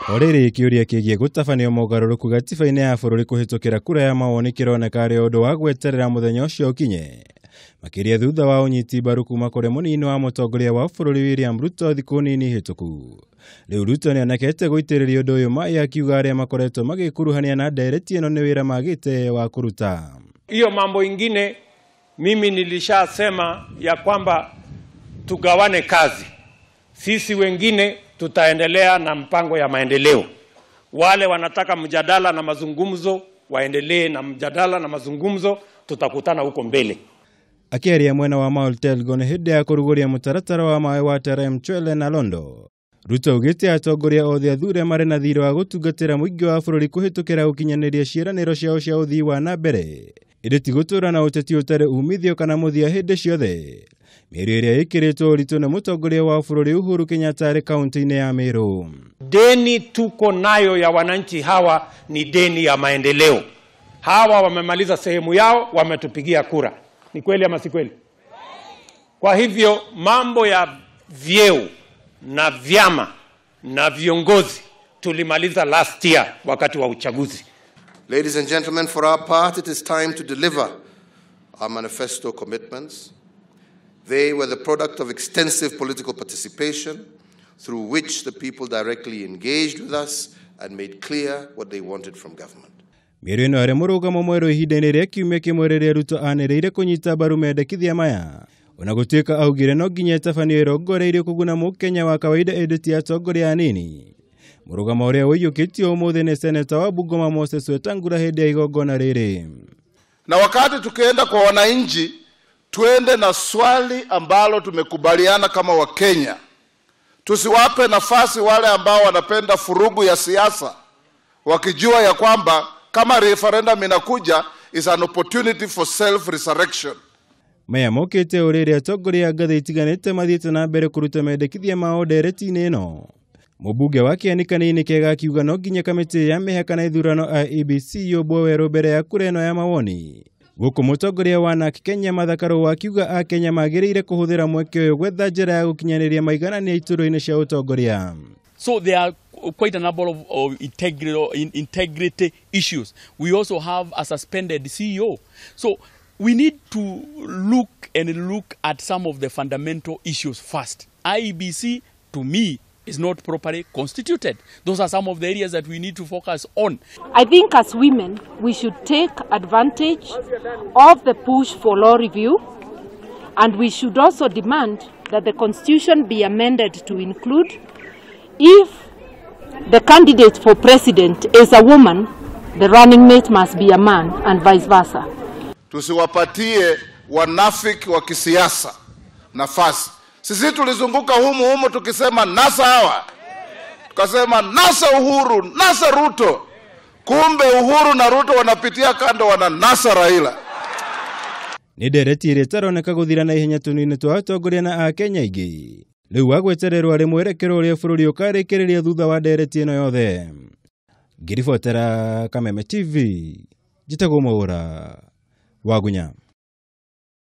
Oriri kiuria kigie gutabanio mogaruruku gatiba-ini ya bururi kuhitukira kura ya mawoni kironeka ari undu wa gweterera muthenya ucio ukinye. Makiria thutha wa unyiti mbaru kuma kuri munini wa mutongoria wa bururi William Ruto thiku nini hituku. Riu Ruto nionekete guitiriria undu uyu mai akiuga aria makoretwo magikuruhania na ndereti ino ni wira magite wa kuruta. Hiyo mambo ingine mimi nilishasema ya kwamba tugawane kazi. Sisi wengine tutaendelea na mpango ya maendeleo. Wale wanataka mjadala na mazungumzo waendelee na mjadala na mazungumzo, tutakutana huko mbele. Akiaria mwena wa Mwaura hindi ya kuruguria mutaratara wa mawe wa mchwele na londo. Ruto ugite atongoria othe athure mari na thiro wa gutungatira muingi wa bururi kuhitukira gukinyaniria ciiraniro ciao cia uthii wa na mbere. Ireti gutura na uteti utare umithio kana muthia hindi ciothe. Mĩario ĩrĩa ĩkĩrĩtwo ũritũ nĩ mũtongoria wa bururi Uhuru Kenyatta arĩ kaunti-inĩ ya Meru. Deni tuko nayo ya wananchi hawa ni deni ya maendeleo. Hawa wamemaliza sehemu yao, wametupigia kura. Ni kweli ama si kweli? Kwa hivyo mambo ya vyeo na vyama na viongozi tulimaliza last year wakati wa uchaguzi. Ladies and gentlemen, for our part, it is time to deliver our manifesto commitments. They were the product of extensive political participation through which the people directly engaged with us and made clear what they wanted from government. Mĩario ari murugamo mweru ihinda-inĩ rĩa kiumia kĩmwe rĩrĩa Ruto anĩrĩire kũnyita mbaru mendekithia maya. Ona gũtuĩka augire no nginya tabanio ĩrongoreirio kũguna mũkenya wa kawaida endeti atongoria anini. Murugamo ũrĩa ũiyũkĩtio ũmũthĩ nĩ seneta wa Bungoma Moses Wetangula hĩndĩ ya igongona rĩrĩ. Na wakati tukienda kwa wananchi, tuende na swali ambalo tumekubaliana kama Wakenya. Tusiwape nafasi wale ambao wanapenda furugu ya siasa, wakijua ya kwamba kama referendum inakuja is an opportunity for self-resurrection. Maya mokete uriri atongoria ngathĩ itiganĩte mathiĩte na mbere kũruta mendekithia mao ndereti-inĩ ĩno. Mũmbunge wa kĩanĩkanĩinĩ kĩega akiuga no nginya kamĩtĩ ya mĩhaka na ithurano IEBC yũmbwo werũ mbere ya kura ĩno ya mawoni. Guku mutongoria wa Kenya mathakaro akiuga a Kenya magĩrĩire kũhũthĩra mweke ũyũ gwetha njĩra ya gũkinyanĩria maiganania iturũ-inĩ cia ũtongoria. So there are quite a number of integrity issues. We also have a suspended CEO. So we need to look at some of the fundamental issues first. IEBC, to me, is not properly constituted. Those are some of the areas that we need to focus on. I think as women, we should take advantage of the push for law review, and we should also demand that the constitution be amended to include, if the candidate for president is a woman, the running mate must be a man, and vice versa. Tusiwapatie wanafiki wa kisiasa nafasi. Sisi tulizunguka humu tukisema nasa hawa. Tukasema nasa Uhuru, nasa Ruto. Kumbe Uhuru na Ruto wanapitia kando wananasa Raila. Ni ndereti ĩrĩa ĩtaroneka gũthira na ihenya tũnini twa atongoria na a Kenya aingĩ. Rĩu wagwetererwo arĩ mwerekero ũrĩa bũrũri ũkarĩkĩrĩria thutha wa ndereti ĩno yothe. Ngiribotera Kameme TV, njĩtagwo Mwaura wa Gunya.